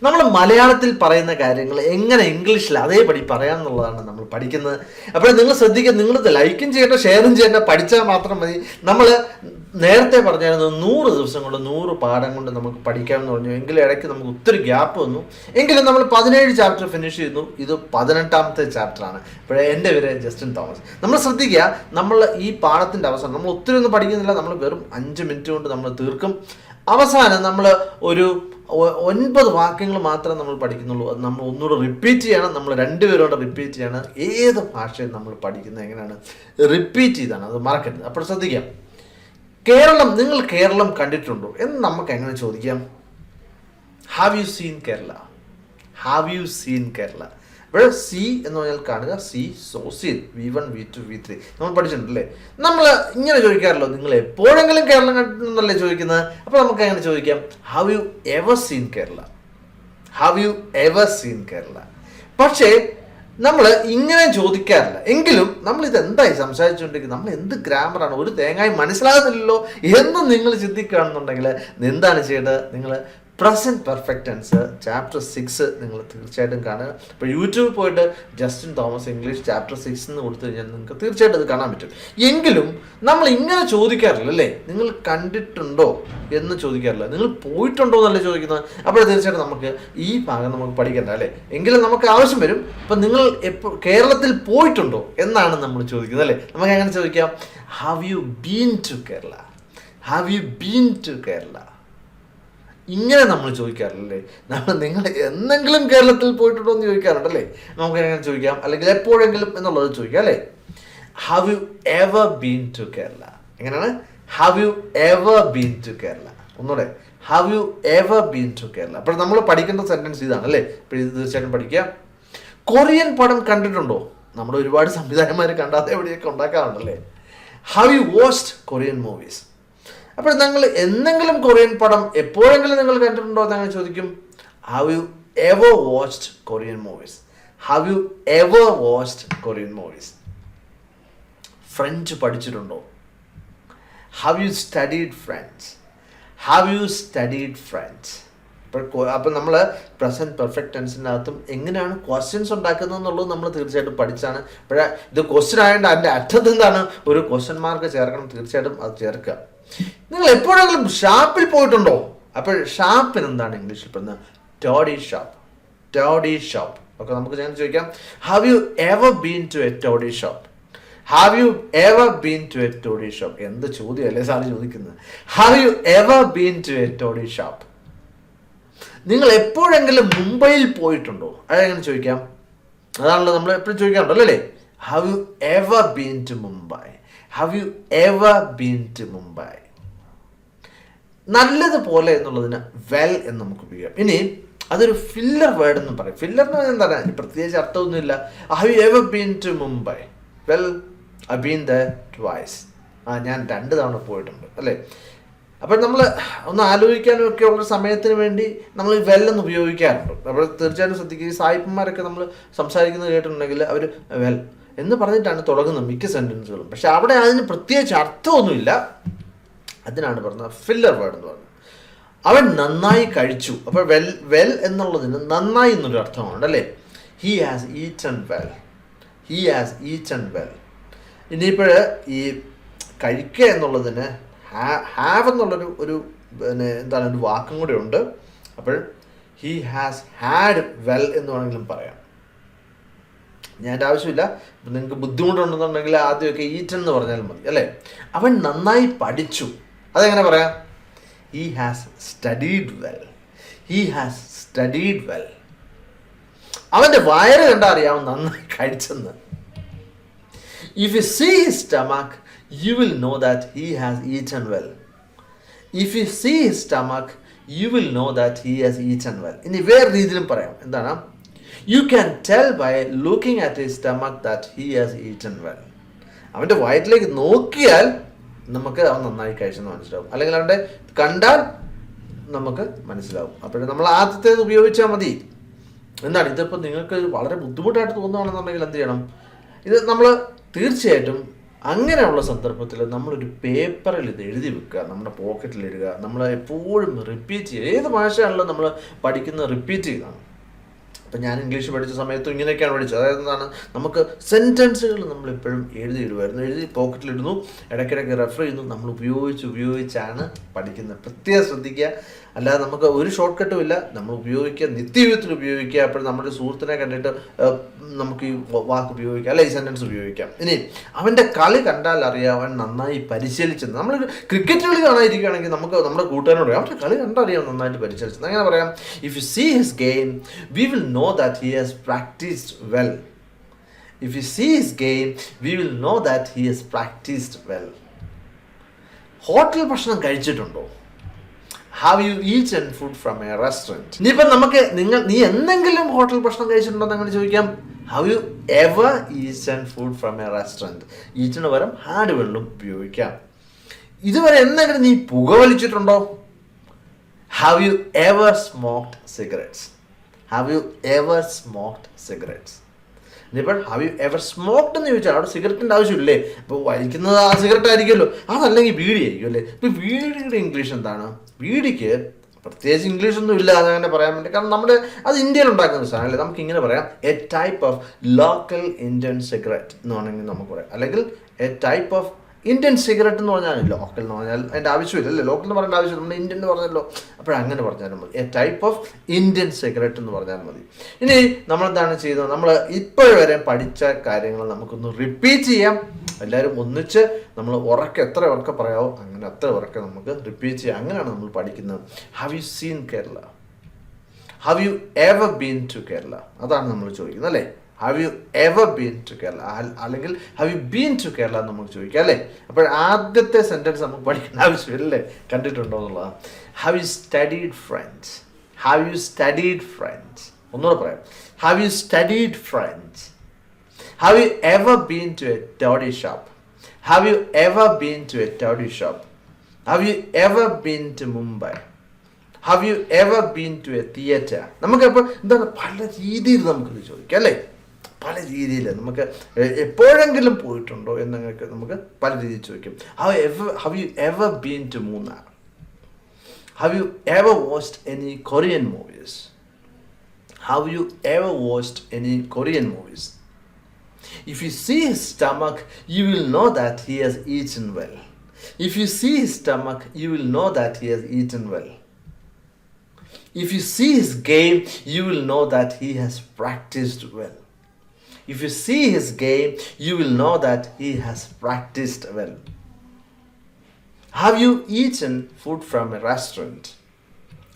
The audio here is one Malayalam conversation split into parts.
നമ്മൾ മലയാളത്തിൽ പറയുന്ന കാര്യങ്ങൾ എങ്ങനെ ഇംഗ്ലീഷിൽ അതേപടി പറയാമെന്നുള്ളതാണ് നമ്മൾ പഠിക്കുന്നത്. അപ്പോൾ നിങ്ങൾ ശ്രദ്ധിക്കുക, നിങ്ങൾ ലൈക്കും ചെയ്യട്ടെ, ഷെയറും ചെയ്യട്ടെ, പഠിച്ചാൽ മാത്രം മതി. നമ്മൾ നേരത്തെ പറഞ്ഞായിരുന്നു 100 ദിവസം കൊണ്ട് 100 പാഠം കൊണ്ട് നമുക്ക് പഠിക്കാമെന്ന് പറഞ്ഞു. എങ്കിലും ഇടയ്ക്ക് നമുക്ക് ഒത്തിരി ഗ്യാപ്പ് വന്നു. എങ്കിലും നമ്മൾ 17 ചാപ്റ്റർ ഫിനിഷ് ചെയ്യുന്നു. ഇത് 18ാമത്തെ ചാപ്റ്ററാണ്. ഇപ്പോഴേ എൻ്റെ പേര് ജസ്റ്റിൻ തോമസ്. നമ്മൾ ശ്രദ്ധിക്കുക, നമ്മൾ ഈ പാഠത്തിൻ്റെ അവസാനം നമ്മൾ ഒത്തിരി ഒന്നും പഠിക്കുന്നില്ല. നമ്മൾ വെറും 5 മിനിറ്റ് കൊണ്ട് നമ്മൾ തീർക്കും. അവസാനം നമ്മൾ ഒരു 9 വാക്യങ്ങൾ മാത്രമേ നമ്മൾ പഠിക്കുന്നുള്ളൂ. അത് നമ്മൾ ഒന്നുകൂടെ റിപ്പീറ്റ് ചെയ്യണം. നമ്മൾ 2 പേരോടെ റിപ്പീറ്റ് ചെയ്യണം. ഏത് ഭാഷയും നമ്മൾ പഠിക്കുന്നത് എങ്ങനെയാണ്? റിപ്പീറ്റ് ചെയ്താണ്. അത് മറക്കരുത്. അപ്പോൾ ശ്രദ്ധിക്കാം. നിങ്ങൾ കേരളം കണ്ടിട്ടുണ്ടോ എന്ന് നമുക്ക് എങ്ങനെ ചോദിക്കാം? Have you seen Kerala? Have you seen Kerala? ഇവിടെ സി എന്ന് പറഞ്ഞാൽ കാണുക, C so scene, V1 V2 V3 നമ്മൾ പഠിച്ചിട്ടുണ്ടല്ലേ. നമ്മൾ ഇങ്ങനെ ചോദിക്കാറല്ലോ, നിങ്ങൾ എപ്പോഴെങ്കിലും കേരളം കണ്ടിട്ടുണ്ടല്ലേ ചോദിക്കുന്നത്. അപ്പോൾ നമുക്ക് എങ്ങനെ ചോദിക്കാം? Have you ever seen Kerala? Have you ever seen Kerala? പക്ഷേ നമ്മൾ ഇങ്ങനെ ചോദിക്കാറില്ല. എങ്കിലും നമ്മൾ ഇത് എന്തായി സംസാരിച്ചുകൊണ്ടിരിക്കുന്നത്, നമ്മൾ എന്ത് ഗ്രാമറാണ്, ഒരു തേങ്ങായി മനസ്സിലാകുന്നില്ലല്ലോ എന്ന് നിങ്ങൾ ചിന്തിക്കുകയാണെന്നുണ്ടെങ്കിൽ എന്താണ് ചെയ്യേണ്ടത്? നിങ്ങൾ പ്രസൻറ്റ് പെർഫെക്റ്റ് ടെൻസ് ചാപ്റ്റർ 6 നിങ്ങൾ തീർച്ചയായിട്ടും കാണുക. ഇപ്പോൾ യൂട്യൂബിൽ പോയിട്ട് ജസ്റ്റിൻ തോമസ് ഇംഗ്ലീഷ് ചാപ്റ്റർ 6 എന്ന് കൊടുത്തു കഴിഞ്ഞാൽ നിങ്ങൾക്ക് തീർച്ചയായിട്ടും അത് കാണാൻ പറ്റും. എങ്കിലും നമ്മൾ ഇങ്ങനെ ചോദിക്കാറില്ല അല്ലേ. നിങ്ങൾ കണ്ടിട്ടുണ്ടോ എന്ന് ചോദിക്കാറില്ല, നിങ്ങൾ പോയിട്ടുണ്ടോ എന്നല്ലേ ചോദിക്കുന്നത്. അപ്പോൾ തീർച്ചയായിട്ടും നമുക്ക് ഈ ഭാഗം നമുക്ക് പഠിക്കണ്ട അല്ലേ. എങ്കിലും നമുക്ക് ആവശ്യം വരും. ഇപ്പം നിങ്ങൾ കേരളത്തിൽ പോയിട്ടുണ്ടോ എന്നാണ് നമ്മൾ ചോദിക്കുന്നത് അല്ലേ. നമുക്ക് എങ്ങനെ ചോദിക്കാം? Have you been to Kerala? Have you been to Kerala? ഇങ്ങനെ നമ്മൾ ചോദിക്കാറില്ലേ. നിങ്ങൾ എന്തെങ്കിലും കേരളത്തിൽ പോയിട്ടുണ്ടോ എന്ന് ചോദിക്കാറുണ്ടല്ലേ. നമുക്ക് എങ്ങനെ ചോദിക്കാം? അല്ലെങ്കിൽ എപ്പോഴെങ്കിലും എന്നുള്ളത് ചോദിക്കാം അല്ലേ. Have you ever been to Kerala? എങ്ങനെയാണ്? Have you ever been to Kerala? ഒന്നുകൂടെ, have you ever been to Kerala? അപ്പോൾ നമ്മൾ പഠിക്കേണ്ട സെൻറ്റൻസ് ഇതാണ് അല്ലേ. അപ്പോൾ ഇത് തീർച്ചയായിട്ടും പഠിക്കുക. കൊറിയൻ പടം കണ്ടിട്ടുണ്ടോ? നമ്മുടെ ഒരുപാട് സംവിധായകന്മാർ കണ്ടാതെ എവിടെയൊക്കെ ഉണ്ടാക്കാറുണ്ടല്ലേ. Have you watched Korean movies? അപ്പോൾ നിങ്ങൾ എന്തെങ്കിലും കൊറിയൻ പടം എപ്പോഴെങ്കിലും നിങ്ങൾ കണ്ടിട്ടുണ്ടോ എന്നങ്ങനെ ചോദിക്കും. Have you ever watched Korean movies? Have you ever watched Korean movies? French പഠിച്ചിട്ടുണ്ടോ? Have you studied French? Have you studied French? അപ്പോൾ നമ്മൾ പ്രസൻറ്റ് പെർഫെക്റ്റ് ടെൻസിൻ്റെ അകത്തും എങ്ങനെയാണ് ക്വസ്റ്റ്യൻസ് ഉണ്ടാക്കുന്നത് എന്നുള്ളത് നമ്മൾ തീർച്ചയായിട്ടും പഠിച്ചാണ്. അപ്പോഴേ ഇത് ക്വസ്റ്റ്യൻ ആയതുകൊണ്ട് അതിൻ്റെ അറ്റത്ത് എന്താണ് ഒരു ക്വസ്റ്റ്യൻ മാർക്ക് ചേർക്കണം. തീർച്ചയായിട്ടും അത് ചേർക്കുക. നിങ്ങൾ എപ്പോഴെങ്കിലും ഷാപ്പിൽ പോയിട്ടുണ്ടോ? അപ്പോൾ ഷാപ്പിന് എന്താണ് ഇംഗ്ലീഷിൽ പറയുന്നത്? Toddy shop. Toddy shop. Okay, നമുക്ക് ഞാൻ ചോദിക്കാം, have you ever been to a toddy shop? Have you ever been to a toddy shop? എന്ത് ചോദ്യമല്ലേ സാറ് ചോദിക്കുന്നത്. Have you ever been to a toddy shop? നിങ്ങൾ എപ്പോഴെങ്കിലും മുംബൈയിൽ പോയിട്ടുണ്ടോ? അതെങ്ങനെ ചോദിക്കാം? അതാണല്ലോ നമ്മൾ എപ്പോഴും ചോദിക്കാറുണ്ടല്ലോ അല്ലേ. Have you ever been to Mumbai? Have you ever been to Mumbai? നല്ലതുപോലെ എന്നുള്ളതിന് വെൽ എന്ന് നമുക്ക് ഉപയോഗിക്കാം. ഇനി അതൊരു ഫില്ലർ വേർഡ് എന്ന് പറയും. ഫില്ലർ എന്ന് പറഞ്ഞാൽ എന്താണ്? അതിന് പ്രത്യേകിച്ച് അർത്ഥമൊന്നുമില്ല. Have you ever been to Mumbai? Well, I been there twice. ഞാൻ 2 തവണ പോയിട്ടുണ്ട് അല്ലേ. അപ്പോൾ നമ്മൾ ഒന്ന് ആലോചിക്കാനും ഒക്കെ ഉള്ള സമയത്തിന് വേണ്ടി നമ്മൾ വെല്ലെന്ന് ഉപയോഗിക്കാറുണ്ട്. അപ്പോൾ തീർച്ചയായിട്ടും ശ്രദ്ധിക്കുക. ഈ സായിപ്പന്മാരൊക്കെ നമ്മൾ സംസാരിക്കുന്നത് കേട്ടിട്ടുണ്ടെങ്കിൽ അവർ വെൽ എന്ന് പറഞ്ഞിട്ടാണ് തുടങ്ങുന്നത് മിക്ക സെൻറ്റൻസുകളും. പക്ഷെ അവിടെ അതിന് പ്രത്യേകിച്ച് അർത്ഥമൊന്നുമില്ല. അതിനാണ് പറഞ്ഞത് ഫില്ലർ വേർഡ് എന്ന് പറഞ്ഞത്. അവൻ നന്നായി കഴിച്ചു. അപ്പോൾ വെൽ എന്നുള്ളതിന് നന്നായി എന്നൊരു അർത്ഥമുണ്ട് അല്ലേ. He has eaten well. He has eaten well. ഇനിയിപ്പോൾ ഈ കഴിക്കുക എന്നുള്ളതിന് ഹാവ് എന്നുള്ളൊരു പിന്നെ എന്താണ് ഒരു വാക്കും കൂടെ ഉണ്ട്. അപ്പോൾ ഹി ഹാസ് ഹാഡ് വെൽ എന്ന് വേണമെങ്കിലും പറയാം. ഞാൻ ആവശ്യമില്ല. ഇപ്പം നിങ്ങൾക്ക് ബുദ്ധിമുട്ടുണ്ടെന്നുണ്ടെങ്കിൽ ആദ്യമൊക്കെ ഈറ്റൻ എന്ന് പറഞ്ഞാൽ മതി അല്ലേ. അവൻ നന്നായി പഠിച്ചു. അതെങ്ങനെ പറയാം? He has studied well. He has studied well. അവൻ്റെ വയറ് കണ്ടാൽ അറിയാവും നന്നായി കഴിച്ചെന്ന്. If you see his stomach you will know that he has eaten well. If you see his stomach, you will know that he has eaten well. ഇനി വേറെ രീതിയിലും പറയാം. എന്താണ്? You can tell by looking at his stomach that he has eaten well. അവൻ്റെ വയറ്റിലേക്ക് നോക്കിയാൽ നമുക്ക് അവൻ നന്നായി കഴിച്ചെന്ന് മനസ്സിലാവും. അല്ലെങ്കിൽ അവൻ്റെ കണ്ടാൽ നമുക്ക് മനസ്സിലാവും. അപ്പോഴും നമ്മൾ ആദ്യത്തേത് ഉപയോഗിച്ചാൽ മതി. എന്താണ് ഇതിപ്പോൾ നിങ്ങൾക്ക് വളരെ ബുദ്ധിമുട്ടായിട്ട് തോന്നുകയാണെന്നുണ്ടെങ്കിൽ എന്ത് ചെയ്യണം? ഇത് നമ്മൾ തീർച്ചയായിട്ടും അങ്ങനെയുള്ള സന്ദർഭത്തിൽ നമ്മളൊരു പേപ്പറിൽ ഇത് എഴുതി വെക്കുക, നമ്മുടെ പോക്കറ്റിൽ ഇടുക. നമ്മൾ എപ്പോഴും റിപ്പീറ്റ് ചെയ്യുക. ഏത് ഭാഷയാണല്ലോ നമ്മൾ പഠിക്കുന്നത് റിപ്പീറ്റ് ചെയ്താണ്. അപ്പം ഞാൻ ഇംഗ്ലീഷ് പഠിച്ച സമയത്തും ഇങ്ങനെയൊക്കെയാണ് പഠിച്ചത്. അതായത് എന്താണ്, നമുക്ക് സെൻറ്റൻസുകൾ നമ്മളെപ്പോഴും എഴുതിയിടുമായിരുന്നു. എഴുതി പോക്കറ്റിലിടുന്നു, ഇടയ്ക്കിടയ്ക്ക് റെഫർ ചെയ്യുന്നു. നമ്മൾ ഉപയോഗിച്ചാണ് പഠിക്കുന്നത്. പ്രത്യേകം ശ്രദ്ധിക്കുക. അല്ലാതെ നമുക്ക് ഒരു ഷോർട്ട് കട്ടും ഇല്ല. നമ്മൾ ഉപയോഗിക്കുക, നിത്യജീവിതത്തിൽ ഉപയോഗിക്കുക. അപ്പോൾ നമ്മുടെ സുഹൃത്തിനെ കണ്ടിട്ട് നമുക്ക് ഈ വാക്ക് ഉപയോഗിക്കാം, അല്ല ഈ സെൻറ്റൻസ് ഉപയോഗിക്കാം. ഇനി അവൻ്റെ കളി കണ്ടാൽ അറിയാം അവൻ നന്നായി പരിശീലിച്ചത്. നമ്മളൊരു ക്രിക്കറ്റ് കളി കാണാതിരിക്കുകയാണെങ്കിൽ നമുക്ക് നമ്മുടെ കൂട്ടുകാരോട് അവൻ്റെ കളി കണ്ടറിയാം നന്നായിട്ട് പരിശീലിച്ചത്. അങ്ങനെ പറയാം, if you see his game we will know that he has practiced well. If you see his game, we will know that he has practiced well. Hotel ഭക്ഷണം കഴിച്ചിട്ടുണ്ടോ? Have you eaten food from a restaurant? ഇനിയിപ്പം നമുക്ക് നീ എന്തെങ്കിലും ഹോട്ടൽ ഭക്ഷണം കഴിച്ചിട്ടുണ്ടോ എന്ന് അങ്ങനെ ചോദിക്കാം. Have you ever eaten food from a restaurant? ഈറ്റിന് പകരം ഹാഡ് വെള്ളം ഉപയോഗിക്കാം. ഇതുവരെ എന്തെങ്കിലും നീ പുകവലിച്ചിട്ടുണ്ടോ? Have you ever smoked cigarettes? Have you ever smoked cigarettes? ഇനിയിപ്പോൾ ഹാവ് യു എവർ സ്മോക്ഡ് എന്ന് ചോദിച്ചാൽ അവിടെ സിഗരറ്റിൻ്റെ ആവശ്യമില്ലേ? ഇപ്പോൾ വലിക്കുന്നത് ആ സിഗരറ്റ് ആയിരിക്കുമല്ലോ, അതല്ലെങ്കിൽ ബീഡി ആയിരിക്കും അല്ലേ? ഇപ്പോൾ ബീഡിയുടെ ഇംഗ്ലീഷ് എന്താണ്? ബീഡിക്ക് പ്രത്യേകിച്ച് ഇംഗ്ലീഷൊന്നും ഇല്ല അതങ്ങനെ പറയാൻ വേണ്ടി. കാരണം നമ്മുടെ അത് ഇന്ത്യയിൽ ഉണ്ടാക്കുന്ന സാധനം അല്ലേ. നമുക്ക് ഇങ്ങനെ പറയാം, A type of local Indian cigarette എന്ന് വേണമെങ്കിൽ നമുക്ക് പറയാം. അല്ലെങ്കിൽ A type of Indian cigarette എന്ന് പറഞ്ഞാൽ ലോക്കൽ എന്ന് പറഞ്ഞാൽ അതിൻ്റെ ആവശ്യമില്ല അല്ലേ. ലോക്കൽ എന്ന് പറയേണ്ട ആവശ്യമില്ല, നമ്മൾ ഇന്ത്യൻ എന്ന് പറഞ്ഞല്ലോ. അപ്പോഴങ്ങനെ പറഞ്ഞാലും മതി, A type of Indian cigarette എന്ന് പറഞ്ഞാൽ മതി. ഇനി നമ്മളെന്താണ് ചെയ്യുന്നത്? നമ്മൾ ഇപ്പോഴുവരെ പഠിച്ച കാര്യങ്ങൾ നമുക്കൊന്ന് റിപ്പീറ്റ് ചെയ്യാം. എല്ലാവരും ഒന്നിച്ച് നമ്മൾ എത്ര ഉറക്കെ പറയാമോ അങ്ങനെ അത്ര ഉറക്കെ നമുക്ക് റിപ്പീറ്റ് ചെയ്യാം. അങ്ങനെയാണ് നമ്മൾ പഠിക്കുന്നത്. Have you seen Kerala? Have you ever been to Kerala? അതാണ് നമ്മൾ ചോദിക്കുന്നത് അല്ലേ. Have you ever been to Kerala, അല്ലെങ്കിൽ have you been to Kerala എന്ന് നമുക്ക് ചോദിക്കാം അല്ലേ. അപ്പോൾ ആദ്യത്തെ സെൻറ്റൻസ് നമുക്ക് പഠിക്കേണ്ട ആവശ്യമില്ലേ, കണ്ടിട്ടുണ്ടോ എന്നുള്ളതാണ്. Have you studied French? Have you studied French? ഒന്നുകൂടെ പറയാം, have you studied French? Have you ever been to a toddy shop? Have you ever been to a toddy shop? Have you ever been to Mumbai? Have you ever been to a theatre? നമുക്കപ്പോൾ എന്താണ് പല രീതിയിൽ നമുക്കിത് ചോദിക്കാം അല്ലേ. പല രീതിയിൽ നമുക്ക് എപ്പോഴെങ്കിലും പോയിട്ടുണ്ടോ എന്നൊക്കെ നമുക്ക് പല രീതിയിൽ ചോദിക്കും. Have you ever been to Munnar? Have you ever watched any Korean movies? Have you ever watched any Korean movies? If you see his stomach, you will know that he has eaten well. If you see his stomach, you will know that he has eaten well. If you see his game, you will know that he has practiced well. If you see his game, you will know that he has practiced well. Have you eaten food from a restaurant?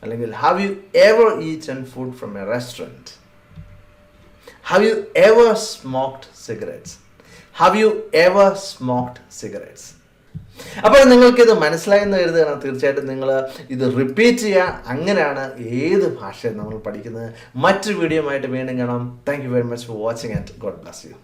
അല്ലെങ്കിൽ have you ever eaten food from a restaurant? Have you ever smoked cigarettes? Have you ever smoked cigarettes? അപ്പോൾ നിങ്ങൾക്കിത് മനസ്സിലായെന്ന് കരുതുകയാണ്. തീർച്ചയായിട്ടും നിങ്ങൾ ഇത് റിപ്പീറ്റ് ചെയ്യുക. അങ്ങനെയാണ് ഏത് ഭാഷയും നമ്മൾ പഠിക്കുന്നത്. മറ്റൊരു വീഡിയോ ആയിട്ട് വീണ്ടും കാണാം. Thank you very much for watching and God bless you.